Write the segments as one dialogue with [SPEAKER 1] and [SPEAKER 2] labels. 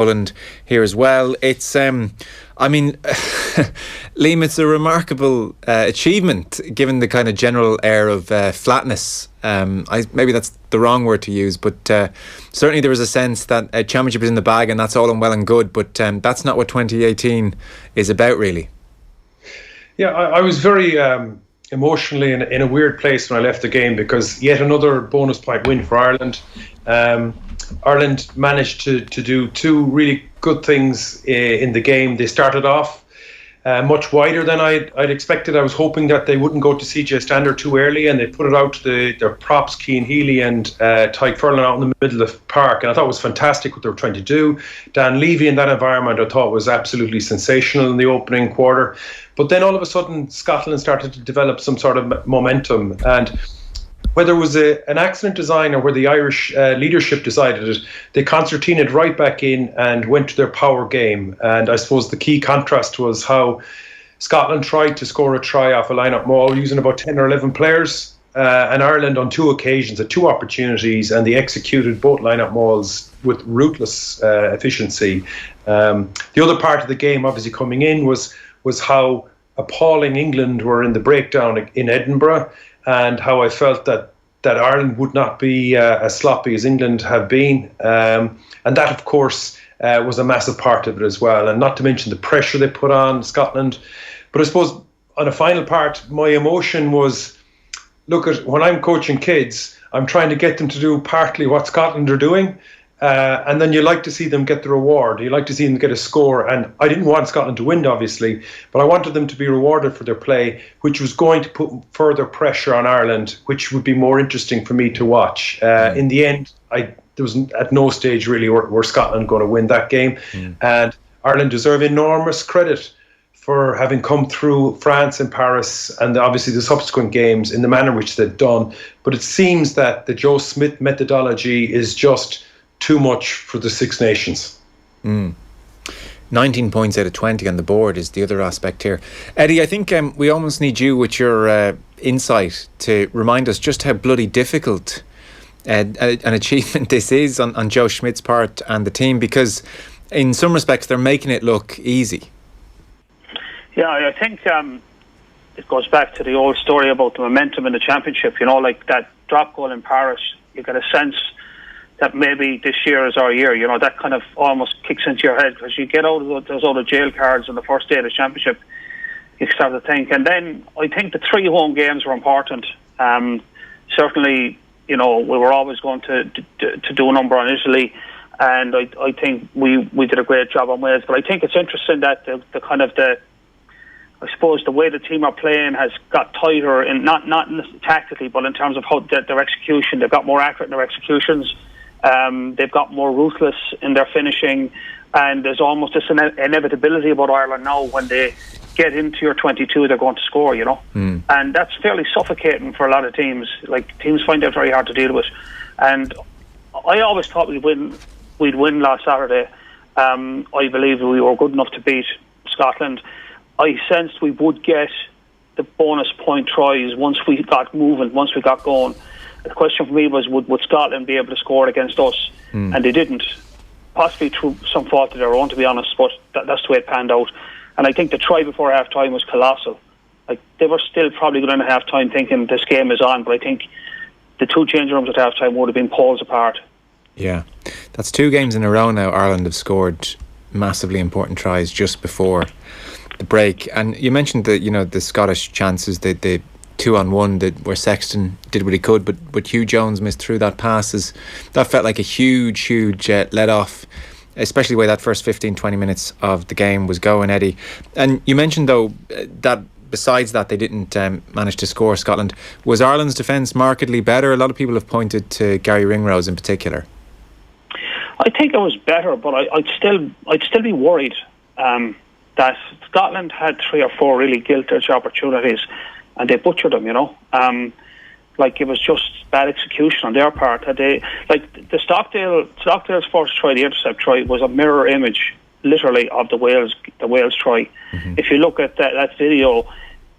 [SPEAKER 1] Toland here as well. It's Liam, it's a remarkable achievement given the kind of general air of flatness. Maybe that's the wrong word to use, but certainly there was a sense that a championship is in the bag and that's all well and good, but that's not what 2018 is about, really.
[SPEAKER 2] Yeah, I was very emotionally in a weird place when I left the game, because yet another bonus point win for Ireland. Ireland managed to do two really good things in the game. They started off much wider than I'd expected. I was hoping that they wouldn't go to CJ Stander too early, and they put it out to their props, Cian Healy and Tyke Furlan, out in the middle of the park, and I thought it was fantastic what they were trying to do. Dan Levy in that environment I thought was absolutely sensational in the opening quarter. But then all of a sudden Scotland started to develop some sort of momentum, and whether it was an accident design or where the Irish leadership decided it, they concertinaed right back in and went to their power game. And I suppose the key contrast was how Scotland tried to score a try off a line-up maul using about 10 or 11 players, and Ireland on two occasions at two opportunities, and they executed both line-up mauls with ruthless efficiency. The other part of the game obviously coming in was how appalling England were in the breakdown in Edinburgh, and how I felt that Ireland would not be as sloppy as England have been. And that, of course, was a massive part of it as well. And not to mention the pressure they put on Scotland. But I suppose on a final part, my emotion was, look, when I'm coaching kids, I'm trying to get them to do partly what Scotland are doing. And then you like to see them get the reward. You like to see them get a score. And I didn't want Scotland to win, obviously, but I wanted them to be rewarded for their play, which was going to put further pressure on Ireland, which would be more interesting for me to watch. In the end, there was at no stage really were Scotland going to win that game. And Ireland deserve enormous credit for having come through France and Paris and obviously the subsequent games in the manner which they've done. But it seems that the Joe Schmidt methodology is just too much for the Six Nations.
[SPEAKER 1] 19 points out of 20 on the board is the other aspect here. Eddie, I think we almost need you with your insight to remind us just how bloody difficult an achievement this is on Joe Schmidt's part and the team, because in some respects they're making it look easy.
[SPEAKER 3] Yeah, I think it goes back to the old story about the momentum in the championship. You know, like that drop goal in Paris, you get a sense that maybe this year is our year. You know, that kind of almost kicks into your head, because you get out of those other jail cards on the first day of the championship, you start to think. And then I think the 3 home games were important. Certainly, you know, we were always going to do a number on Italy, and I think we did a great job on Wales. But I think it's interesting that I suppose the way the team are playing has got tighter, in not tactically, but in terms of how their execution. They've got more accurate in their executions. They've got more ruthless in their finishing, and there's almost this inevitability about Ireland now. When they get into your 22, they're going to score, you know. And that's fairly suffocating for a lot of teams. Like, teams find it very hard to deal with. And I always thought we'd win last Saturday. I believe we were good enough to beat Scotland. I sensed we would get the bonus point tries once we got moving, once we got going. The question for me was, would Scotland be able to score against us? And they didn't. Possibly through some fault of their own, to be honest, but that's the way it panned out. And I think the try before half-time was colossal. Like, they were still probably going to half-time thinking this game is on, but I think the two change rooms at half-time would have been poles apart. Yeah,
[SPEAKER 1] that's 2 games in a row now Ireland have scored massively important tries just before the break. And you mentioned the Scottish chances, the 2-on-1 where Sexton did what he could, but Hugh Jones missed through that passes. That felt like a huge let off, especially the way that first 15-20 minutes of the game was going, Eddie. And you mentioned though that besides that they didn't manage to score, Scotland. Was Ireland's defence markedly better? A lot of people have pointed to Gary Ringrose in particular.
[SPEAKER 3] I think it was better, but I'd still be worried that Scotland had 3 or 4 really gilt-edged opportunities, and they butchered them, you know. Like, it was just bad execution on their part. The Stockdale's first try, the intercept try, was a mirror image, literally, of the Wales try. If you look at that video,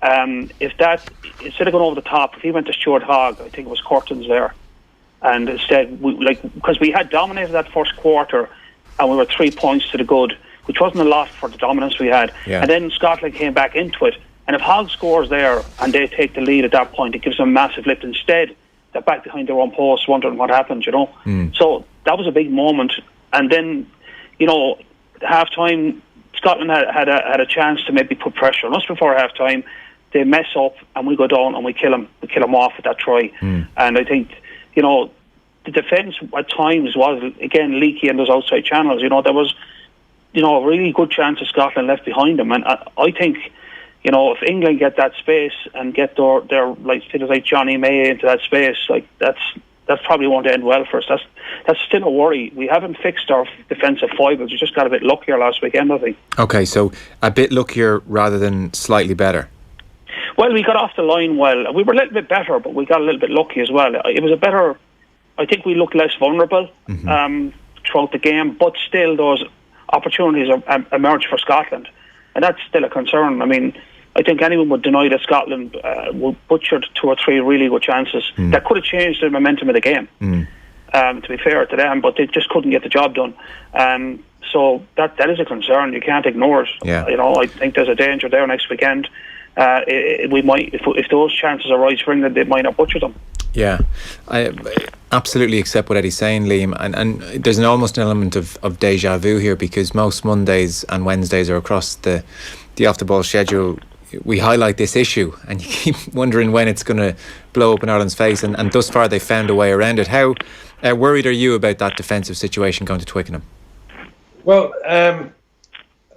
[SPEAKER 3] if that, instead of going over the top, if he went to Stuart Hogg, I think it was curtains there. And instead, because we had dominated that first quarter, and we were 3 points to the good, which wasn't a lot for the dominance we had.
[SPEAKER 1] Yeah.
[SPEAKER 3] And then Scotland came back into it. And if Hogg scores there and they take the lead at that point, it gives them a massive lift. Instead, they're back behind their own post wondering what happened, you know. So that was a big moment. And then, you know, half-time, Scotland had a chance to maybe put pressure on us before half-time. They mess up and we go down and we kill them. We kill them off with that try. And I think, you know, the defence at times was, again, leaky in those outside channels. You know, there was, you know, a really good chance of Scotland left behind them. And I think, you know, if England get that space and get their like figures like Johnny May into that space, like that's probably won't end well for us. That's still a worry. We haven't fixed our defensive foibles. We just got a bit luckier last weekend, I think. Okay,
[SPEAKER 1] so a bit luckier rather than slightly better.
[SPEAKER 3] Well, we got off the line well. We were a little bit better, but we got a little bit lucky as well. It was a better. I think we looked less vulnerable throughout the game, but still those opportunities emerged for Scotland, and that's still a concern. I mean, I think anyone would deny that Scotland butchered 2 or 3 really good chances that could have changed the momentum of the game. To be fair to them, but they just couldn't get the job done. So that is a concern. You can't ignore it.
[SPEAKER 1] Yeah.
[SPEAKER 3] You know, I think there's a danger there next weekend. We might, if those chances arise for England, they might not butcher them.
[SPEAKER 1] Yeah, I absolutely accept what Eddie's saying, Liam, and there's almost an element of deja vu here, because most Mondays and Wednesdays are across the off the ball schedule. We highlight this issue and you keep wondering when it's going to blow up in Ireland's face, and thus far they've found a way around it. How worried are you about that defensive situation going to Twickenham?
[SPEAKER 2] Well,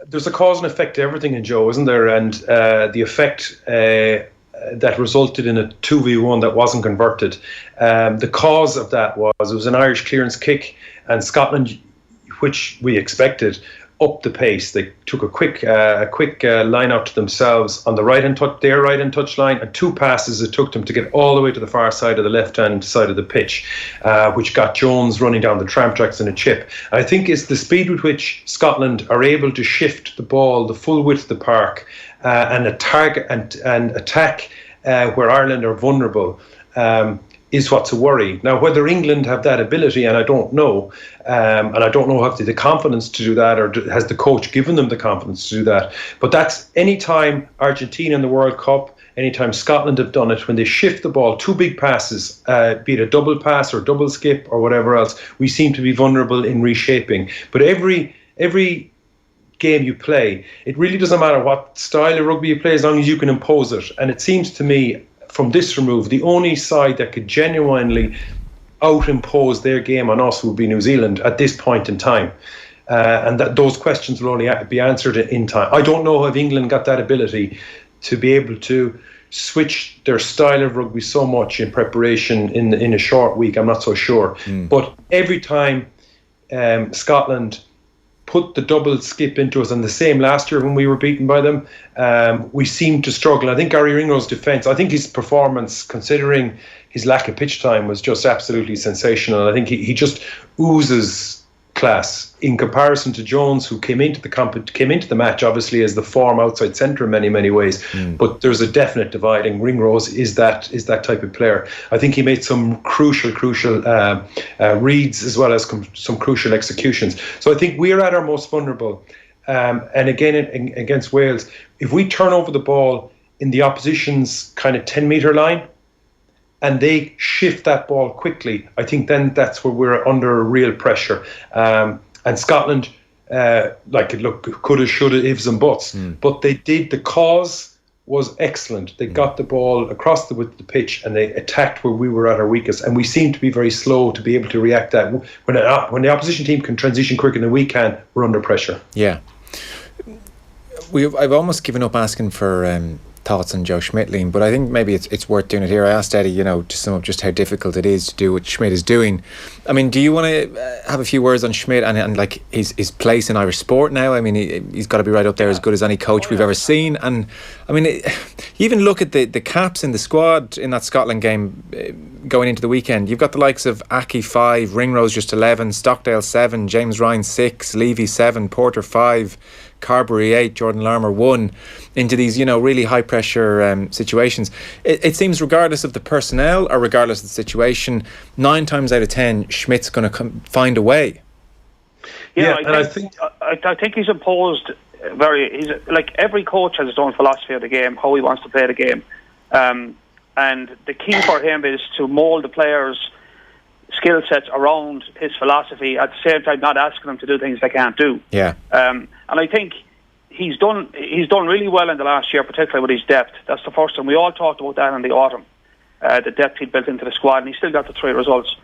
[SPEAKER 2] there's a cause and effect to everything in Joe, isn't there? And the effect that resulted in a 2v1 that wasn't converted. The cause of that was it was an Irish clearance kick, and Scotland, which we expected, upped the pace. They took a quick line out to themselves on the their right hand touch line, and 2 passes it took them to get all the way to the far side of the left hand side of the pitch, which got Jones running down the tram tracks in a chip. I think it's the speed with which Scotland are able to shift the ball the full width of the park and attack where Ireland are vulnerable. Is what's a worry. Now, whether England have that ability, and I don't know, and I don't know if they have the confidence to do that, or has the coach given them the confidence to do that. But that's any time Argentina in the World Cup, anytime Scotland have done it, when they shift the ball, 2 big passes, be it a double pass or double skip or whatever else, we seem to be vulnerable in reshaping. But every game you play, it really doesn't matter what style of rugby you play, as long as you can impose it. And it seems to me, from this remove, the only side that could genuinely out-impose their game on us would be New Zealand at this point in time. And that those questions will only be answered in time. I don't know if England got that ability to be able to switch their style of rugby so much in preparation in a short week. I'm not so sure. But every time Scotland put the double skip into us, and the same last year when we were beaten by them, we seemed to struggle. I think Gary Ringrose' defence, I think his performance, considering his lack of pitch time, was just absolutely sensational. I think he just oozes class in comparison to Jones, who came into the match obviously as the form outside centre in many ways. But there's a definite divide, and Ringrose is that type of player. I think he made some crucial reads as well as some crucial executions. So I think we're at our most vulnerable. And again, against Wales, if we turn over the ball in the opposition's kind of 10-metre line, and they shift that ball quickly, I think then that's where we're under real pressure. And Scotland, coulda, shoulda, ifs and buts. But they did. The cause was excellent. They got the ball across the width of the pitch, and they attacked where we were at our weakest. And we seem to be very slow to be able to react that. When the opposition team can transition quicker than we can, we're under pressure.
[SPEAKER 1] Yeah. I've almost given up asking for thoughts on Joe Schmidt, Liam, but I think maybe it's worth doing it here. I asked Eddie, to sum up just how difficult it is to do what Schmidt is doing. I mean, do you want to have a few words on Schmidt and like his place in Irish sport now? I mean, he's got to be right up there, as good as any coach we've ever seen. And I mean, you even look at the caps in the squad in that Scotland game going into the weekend. You've got the likes of Aki 5, Ringrose just 11, Stockdale 7, James Ryan 6, Levy 7, Porter 5, Carberry 8, Jordan Larmour 1, into these, really high pressure situations. It seems, regardless of the personnel or regardless of the situation, 9 times out of 10, Schmidt's going to find a way.
[SPEAKER 2] Yeah, and I think
[SPEAKER 3] he's imposed he's like every coach has his own philosophy of the game, how he wants to play the game, and the key for him is to mould the players' skill sets around his philosophy, at the same time not asking them to do things they can't do.
[SPEAKER 1] Yeah.
[SPEAKER 3] And I think he's done really well in the last year, particularly with his depth. That's the first time. We all talked about that in the autumn, the depth he'd built into the squad, and he still got the 3 results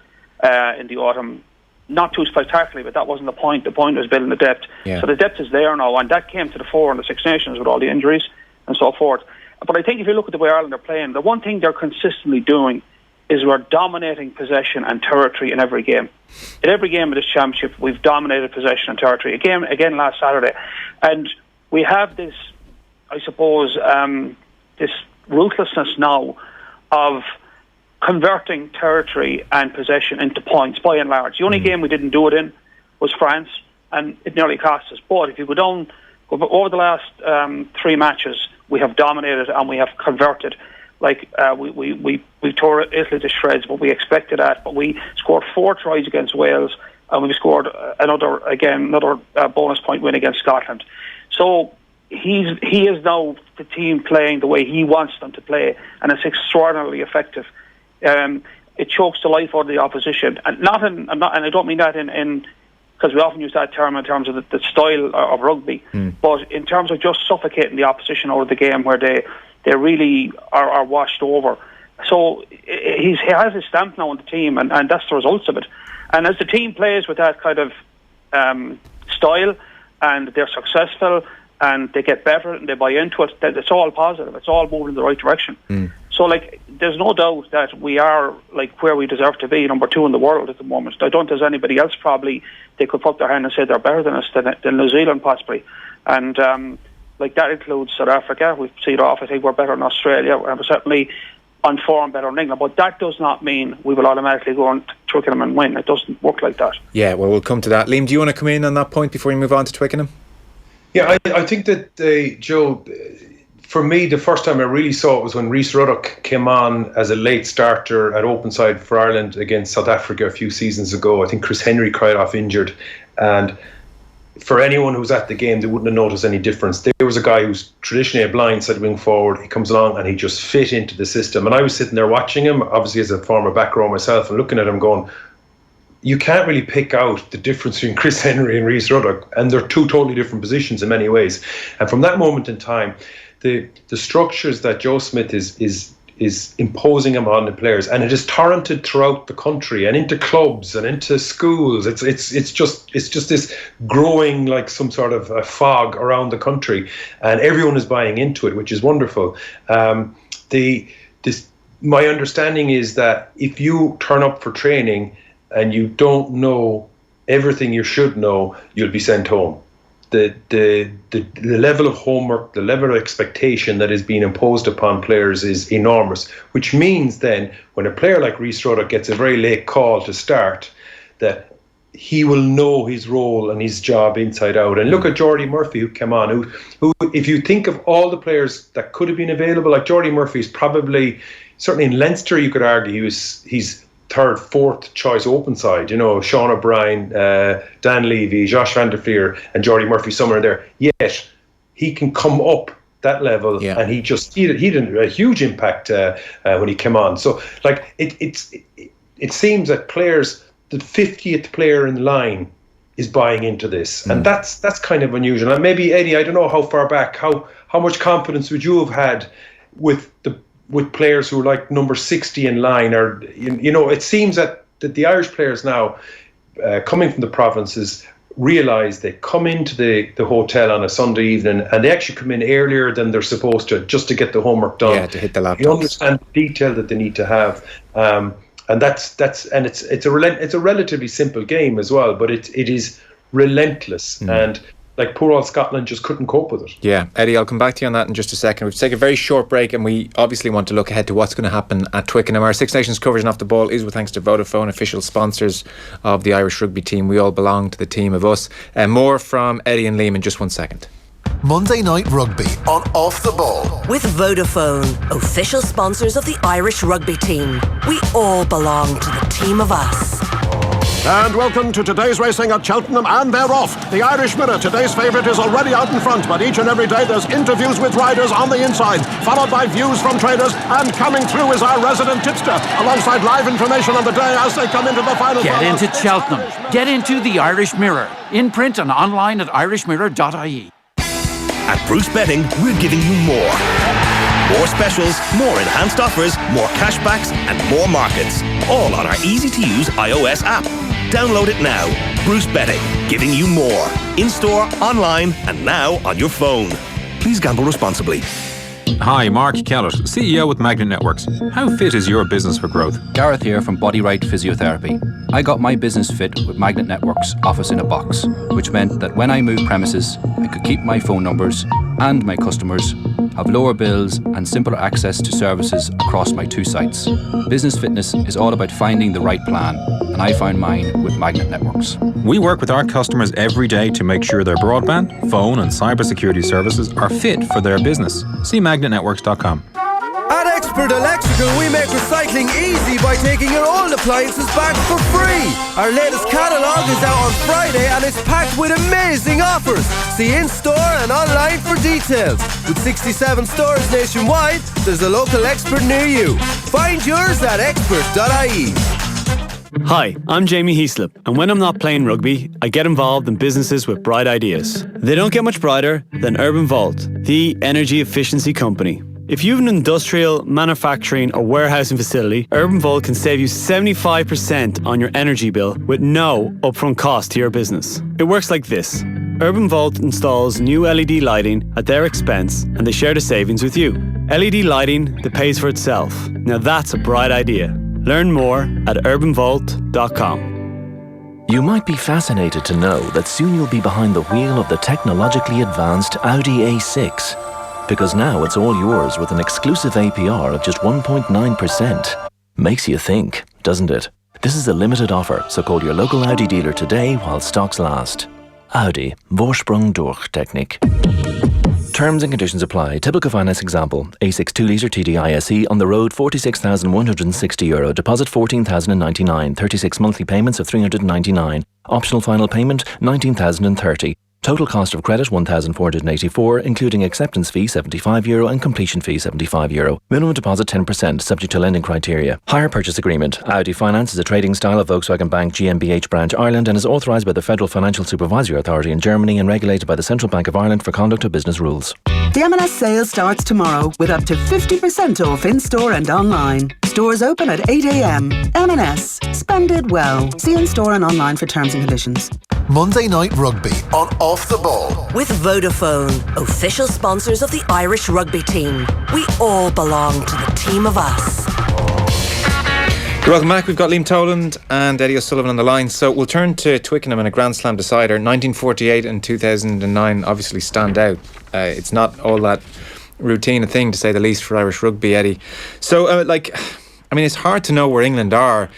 [SPEAKER 3] in the autumn. Not too spectacularly, but that wasn't the point. The point was building the depth. Yeah. So the depth is there now, and that came to the fore in the Six Nations with all the injuries and so forth. But I think if you look at the way Ireland are playing, the one thing they're consistently doing is we're dominating possession and territory in every game. In every game of this championship, we've dominated possession and territory. Again last Saturday. And we have this, I suppose, this ruthlessness now of converting territory and possession into points, by and large. The only game we didn't do it in was France, and it nearly cost us. But if you go down over the last 3 matches, we have dominated and we have converted. Like we tore Italy to shreds, but we expected that. But we scored 4 tries against Wales, and we scored another bonus point win against Scotland. So he is now the team playing the way he wants them to play, and it's extraordinarily effective. It chokes the life out of the opposition, and I don't mean that in because we often use that term in terms of the style of rugby, but in terms of just suffocating the opposition out of the game, where they really are washed over. So he has his stamp now on the team, and that's the results of it. And as the team plays with that kind of style, and they're successful, and they get better, and they buy into it, it's all positive. It's all moving in the right direction. So, there's no doubt that we are, where we deserve to be, number 2 in the world at the moment. I don't think there's anybody else probably they could put their hand and say they're better than us, than New Zealand possibly. And, that includes South Africa. We've seen it off. I think we're better than Australia, and we're certainly on form better than England. But that does not mean we will automatically go on to Twickenham and win. It doesn't work like that. Yeah,
[SPEAKER 1] well, we'll come to that. Liam, do you want to come in on that point before we move on to Twickenham?
[SPEAKER 2] Yeah, I think that, Joe, for me, the first time I really saw it was when Rhys Ruddock came on as a late starter at open side for Ireland against South Africa a few seasons ago. I think Chris Henry cried off injured, and for anyone who was at the game, they wouldn't have noticed any difference. There was a guy who's traditionally a blindside wing forward. He comes along and he just fit into the system. And I was sitting there watching him, obviously as a former back row myself, and looking at him going, you can't really pick out the difference between Chris Henry and Rhys Ruddock, and they're 2 totally different positions in many ways. And from that moment in time, the structures that Joe Schmidt is imposing on the players, and it is torrented throughout the country and into clubs and into schools. It's just this growing like some sort of a fog around the country, and everyone is buying into it, which is wonderful. My understanding is that if you turn up for training and you don't know everything you should know, you'll be sent home. The level of homework, the level of expectation that is being imposed upon players is enormous, which means then when a player like Rhys Ruddock gets a very late call to start, that he will know his role and his job inside out. And look at Jordy Murphy, who came on, who if you think of all the players that could have been available, like Jordy Murphy is probably, certainly in Leinster you could argue he's 3rd, 4th choice open side, Sean O'Brien, Dan Levy, Josh van der Fleer and Jordy Murphy somewhere there. Yet he can come up that level, and he did a huge impact when he came on. So it seems that players, the 50th player in line is buying into this, and that's kind of unusual. And maybe, Eddie, I don't know how far back, how much confidence would you have had with players who are like number 60 in line, or it seems that the Irish players now coming from the provinces realise they come into the hotel on a Sunday evening and they actually come in earlier than they're supposed to, just to get the homework done.
[SPEAKER 1] Yeah, to hit the laptops.
[SPEAKER 2] You understand the detail that they need to have, and it's a relatively simple game as well, but it is relentless and. Poor old Scotland just couldn't cope with it.
[SPEAKER 1] Yeah, Eddie, I'll come back to you on that in just a second. We've taken a very short break, and we obviously want to look ahead to what's going to happen at Twickenham. Our Six Nations coverage and Off the Ball is with thanks to Vodafone, official sponsors of the Irish rugby team. We all belong to the team of us. More from Eddie and Liam in just 1 second.
[SPEAKER 4] Monday Night Rugby on Off the Ball.
[SPEAKER 5] With Vodafone, official sponsors of the Irish rugby team. We all belong to the team of us.
[SPEAKER 6] And welcome to today's racing at Cheltenham, and they're off. The Irish Mirror, today's favourite, is already out in front, but each and every day there's interviews with riders on the inside, followed by views from traders, and coming through is our resident tipster, alongside live information on the day as they come into the final.
[SPEAKER 7] Get into Cheltenham. Get into the Irish Mirror. In print and online at irishmirror.ie.
[SPEAKER 8] At Bruce Betting, we're giving you more. More specials, more enhanced offers, more cashbacks and more markets. All on our easy-to-use iOS app. Download it now. Bruce Betting, giving you more. In-store, online and now on your phone. Please gamble responsibly.
[SPEAKER 9] Hi, Mark Kellett, CEO with Magnet Networks. How fit is your business for growth?
[SPEAKER 10] Gareth here from Body Right Physiotherapy. I got my business fit with Magnet Networks office in a box, which meant that when I moved premises, I could keep my phone numbers and my customers, have lower bills and simpler access to services across my 2 sites. Business fitness is all about finding the right plan, and I found mine with Magnet Networks.
[SPEAKER 9] We work with our customers every day to make sure their broadband, phone and cybersecurity services are fit for their business. See magnetnetworks.com.
[SPEAKER 11] At Expert Electrical, we make recycling easy by taking your old appliances back for free. Our latest catalogue is out on Friday and it's packed with amazing offers. See in-store and online for details. With 67 stores nationwide, there's a local expert near you. Find yours at expert.ie.
[SPEAKER 12] Hi, I'm Jamie Heaslip, and when I'm not playing rugby, I get involved in businesses with bright ideas. They don't get much brighter than Urban Volt, the energy efficiency company. If you have an industrial, manufacturing or warehousing facility, Urban Volt can save you 75% on your energy bill with no upfront cost to your business. It works like this. Urban Volt installs new LED lighting at their expense and they share the savings with you. LED lighting that pays for itself. Now that's a bright idea. Learn more at urbanvolt.com.
[SPEAKER 13] You might be fascinated to know that soon you'll be behind the wheel of the technologically advanced Audi A6. Because now it's all yours with an exclusive APR of just 1.9%. Makes you think, doesn't it? This is a limited offer, so call your local Audi dealer today while stocks last. Audi. Vorsprung durch Technik. Terms and conditions apply. Typical finance example. A6 2-litre TDI SE on the road €46,160. Deposit €14,099. 36 monthly payments of €399. Optional final payment €19,030. Total cost of credit €1,484, including acceptance fee €75 and completion fee €75. Minimum deposit 10%, subject to lending criteria. Hire purchase agreement. Audi Finance is a trading style of Volkswagen Bank GmbH branch Ireland and is authorised by the Federal Financial Supervisory Authority in Germany and regulated by the Central Bank of Ireland for conduct of business rules.
[SPEAKER 14] The M&S sale starts tomorrow with up to 50% off in-store and online. Stores open at 8 a.m. M&S. Spend it well. See in-store and online for terms and conditions.
[SPEAKER 4] Monday Night Rugby on Off the Ball.
[SPEAKER 5] With Vodafone, official sponsors of the Irish rugby team. We all belong to the team of us.
[SPEAKER 1] Welcome back. We've got Liam Toland and Eddie O'Sullivan on the line. So we'll turn to Twickenham and a Grand Slam decider. 1948 and 2009 obviously stand out. It's not all that routine a thing, to say the least, for Irish rugby, Eddie. So, it's hard to know where England are.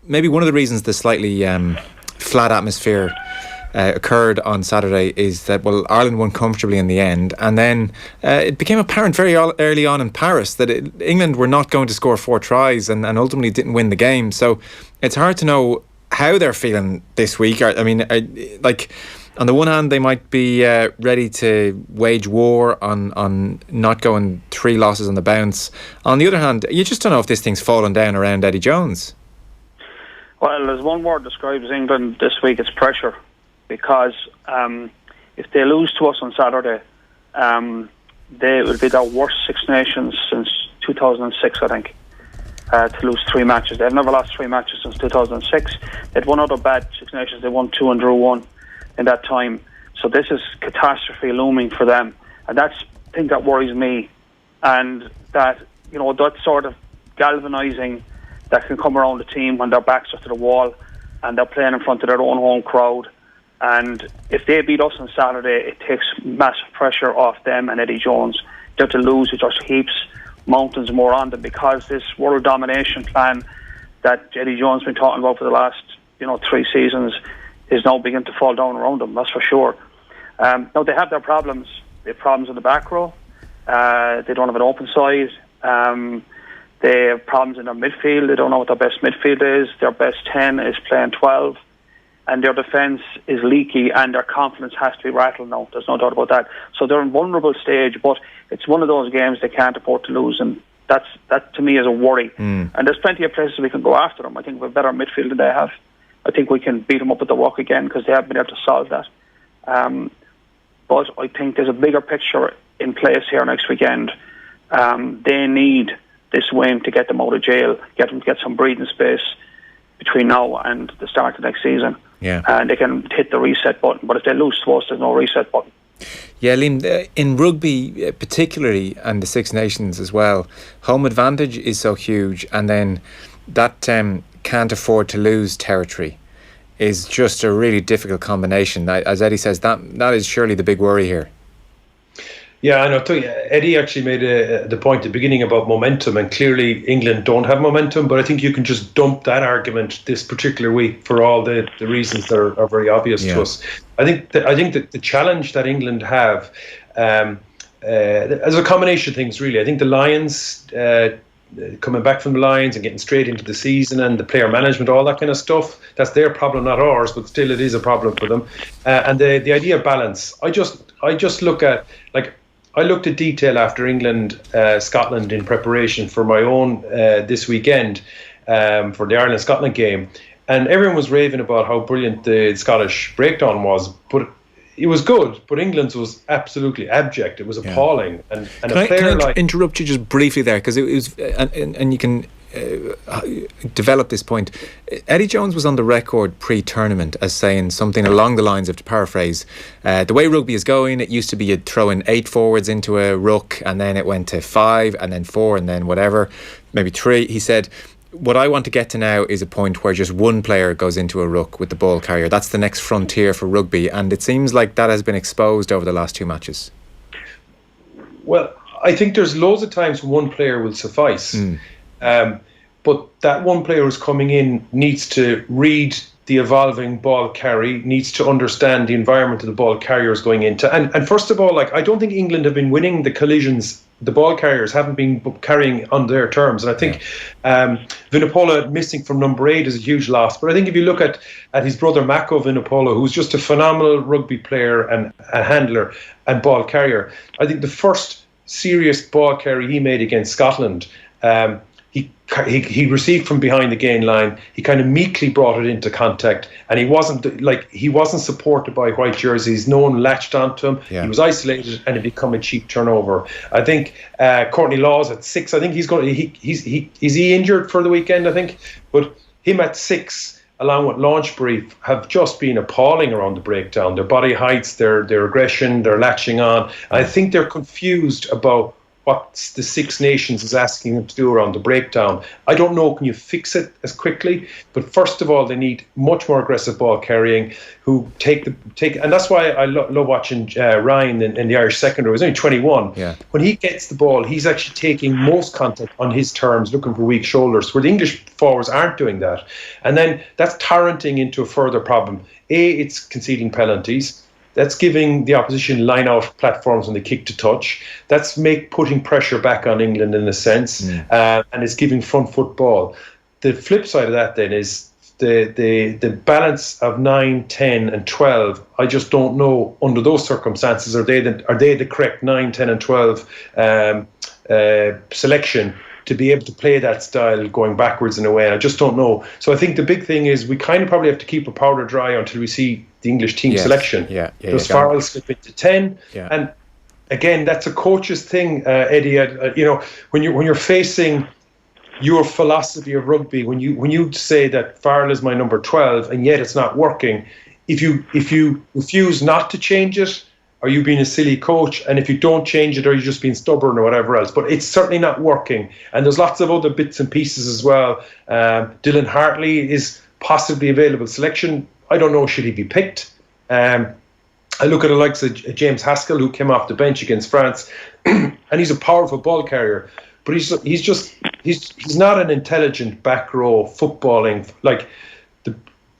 [SPEAKER 1] Maybe one of the reasons the slightly flat atmosphere occurred on Saturday is that, well, Ireland won comfortably in the end, and then it became apparent very early on in Paris that England were not going to score 4 tries and ultimately didn't win the game. So it's hard to know how they're feeling this week. On the one hand, they might be ready to wage war on not going 3 losses on the bounce. On the other hand, you just don't know if this thing's fallen down around Eddie Jones.
[SPEAKER 3] Well, as one word describes England this week, it's pressure. Because if they lose to us on Saturday, they will be their worst Six Nations since 2006, I think, to lose 3 matches. They've never lost 3 matches since 2006. They'd won other bad Six Nations. They won 2 and drew 1 in that time. So this is catastrophe looming for them. And that's the thing that worries me. And that, that sort of galvanising that can come around the team when their backs are to the wall and they're playing in front of their own home crowd. And if they beat us on Saturday, it takes massive pressure off them and Eddie Jones. They're to lose, it just heaps mountains more on them, because this world domination plan that Eddie Jones has been talking about for the last 3 seasons is now beginning to fall down around them, that's for sure. Now, they have their problems. They have problems in the back row. They don't have an open side. They have problems in their midfield. They don't know what their best midfield is. Their best 10 is playing 12. And their defence is leaky, and their confidence has to be rattled now. There's no doubt about that. So they're in a vulnerable stage, but it's one of those games they can't afford to lose, and that to me is a worry. And there's plenty of places we can go after them. I think we have better midfield than they have. I think we can beat them up at the walk again because they haven't been able to solve that. But I think there's a bigger picture in place here next weekend. They need this win to get them out of jail, get some breathing space between now and the start of next season.
[SPEAKER 1] Yeah.
[SPEAKER 3] And they can hit the reset button. But if they lose to us, there's no reset button.
[SPEAKER 1] Yeah, Liam, in rugby particularly, and the Six Nations as well, home advantage is so huge, and then that can't afford to lose territory is just a really difficult combination. As Eddie says, that is surely the big worry here.
[SPEAKER 2] Yeah, I know. Eddie actually made the point at the beginning about momentum, and clearly England don't have momentum, but I think you can just dump that argument this particular week for all the reasons that are very obvious to us. I think that the challenge that England have, as a combination of things really, I think the Lions, coming back from the Lions and getting straight into the season and the player management, all that kind of stuff, that's their problem, not ours, but still it is a problem for them. And the idea of balance, I just look at, like, I looked at detail after England, Scotland in preparation for my own this weekend for the Ireland-Scotland game, and everyone was raving about how brilliant the Scottish breakdown was, but it was good, but England's was absolutely abject. It was appalling. And
[SPEAKER 1] can I interrupt you just briefly there, because it was, and you can develop this point. Eddie Jones was on the record pre-tournament as saying something along the lines of, to paraphrase, the way rugby is going, it used to be you'd throw in 8 forwards into a ruck, and then it went to 5, and then 4, and then whatever, maybe 3. He said, what I want to get to now is a point where just one player goes into a ruck with the ball carrier. That's the next frontier for rugby, and it seems like that has been exposed over the last 2 matches.
[SPEAKER 2] Well, I think there's loads of times one player will suffice. But that one player who's coming in needs to read the evolving ball carry, needs to understand the environment that the ball carrier is going into. And first of all, like, I don't think England have been winning the collisions. The ball carriers haven't been carrying on their terms. And I think Vunipola missing from number 8 is a huge loss. But I think if you look at his brother Mako Vunipola, who's just a phenomenal rugby player and a handler and ball carrier, I think the first serious ball carry he made against Scotland, he received from behind the gain line. He kind of meekly brought it into contact, and he wasn't supported by white jerseys. No one latched onto him. He was isolated, and it became a cheap turnover. I think Courtney Lawes at 6. I think he's going. Is he injured for the weekend? I think, but him at 6, along with Launchbury, have just been appalling around the breakdown. Their body heights, their aggression, their latching on. I think they're confused about what the Six Nations is asking them to do around the breakdown. I don't know, can you fix it as quickly? But first of all, they need much more aggressive ball carrying, who take, and that's why I love watching Ryan in the Irish secondary. He's only 21. When he gets the ball, he's actually taking most contact on his terms, looking for weak shoulders, where the English forwards aren't doing that. And then that's torrenting into a further problem. It's conceding penalties. That's giving the opposition line-out platforms when they kick to touch. That's putting pressure back on England in a sense, and it's giving front foot ball. The flip side of that then is the balance of 9, 10 and 12. I just don't know, under those circumstances, are they the correct 9, 10 and 12 selection to be able to play that style going backwards in a way? I just don't know. So I think the big thing is we kind of probably have to keep our powder dry until we see the English team selection. Does Farrell slip into 10? And again, that's a coach's thing, Eddie. When you're facing your philosophy of rugby, when you say that Farrell is my number 12 and yet it's not working, if you refuse not to change it, are you being a silly coach? And if you don't change it, are you just being stubborn or whatever else? But it's certainly not working. And there's lots of other bits and pieces as well. Dylan Hartley is possibly available selection. I don't know, should he be picked? I look at the likes of James Haskell, who came off the bench against France, and he's a powerful ball carrier. But he's not an intelligent back row footballing, like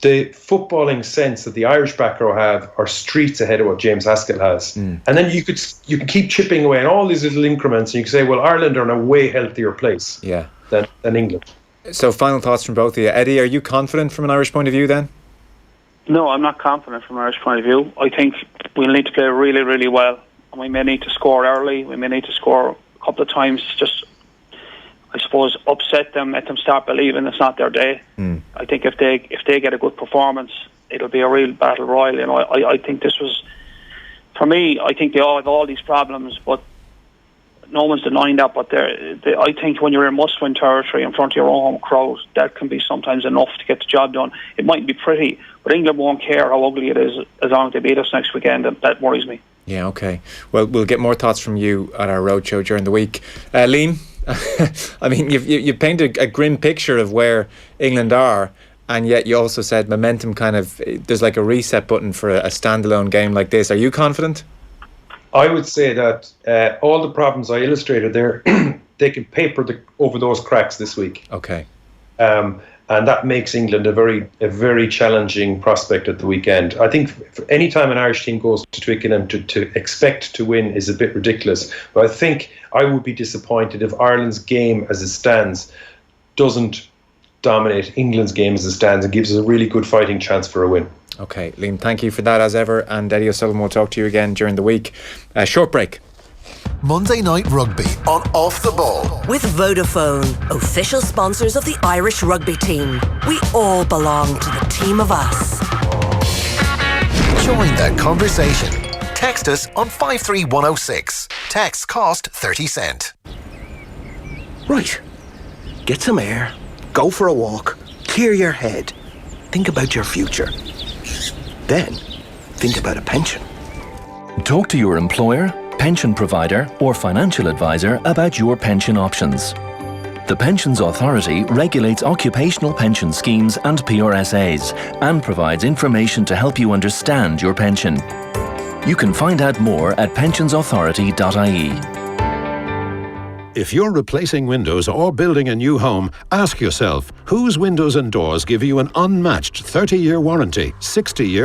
[SPEAKER 2] the footballing sense that the Irish back row have are streets ahead of what James Haskell has. And then you can keep chipping away in all these little increments, and you can say, well, Ireland are in a way healthier place. than England.
[SPEAKER 1] So final thoughts from both of you. Eddie, are you confident from an Irish point of view then?
[SPEAKER 3] No, I'm not confident from an Irish point of view. I think we'll need to play really, really well. And we may need to score early. We may need to score a couple of times, just, I suppose, upset them, let them start believing it's not their day. I think if they get a good performance, it'll be a real battle royal. You know, I think this was, for me, I think they all have all these problems, but no one's denying that. But I think when you're in must-win territory in front of your own home crowd, that can be sometimes enough to get the job done. It mightn't be pretty, but England won't care how ugly it is as long as they beat us next weekend. That worries me.
[SPEAKER 1] Yeah, okay. Well, we'll get more thoughts from you at our roadshow during the week. Liam, I mean, you've painted a grim picture of where England are, and yet you also said momentum kind of, there's like a reset button for a standalone game like this. Are you confident?
[SPEAKER 2] I would say that all the problems I illustrated there, they can paper over those cracks this week.
[SPEAKER 1] Okay.
[SPEAKER 2] And that makes England a very challenging prospect at the weekend. I think any time an Irish team goes to Twickenham to expect to win is a bit ridiculous. But I think I would be disappointed if Ireland's game as it stands doesn't dominate England's game as it stands and gives us a really good fighting chance for a win.
[SPEAKER 1] Okay, Liam, thank you for that as ever. And Eddie O'Sullivan will talk to you again during the week. Short break.
[SPEAKER 4] Monday Night Rugby on Off the Ball.
[SPEAKER 5] With Vodafone, official sponsors of the Irish rugby team. We all belong to the team of us.
[SPEAKER 4] Join that conversation. Text us on 53106. Texts cost 30 cent.
[SPEAKER 15] Right. Get some air, go for a walk, clear your head, think about your future. Then, think about a pension.
[SPEAKER 13] Talk to your employer, pension provider or financial advisor about your pension options. The Pensions Authority regulates occupational pension schemes and PRSAs and provides information to help you understand your pension. You can find out more at pensionsauthority.ie.
[SPEAKER 6] If you're replacing windows or building a new home, ask yourself, whose windows and doors give you an unmatched 30-year warranty, 60-year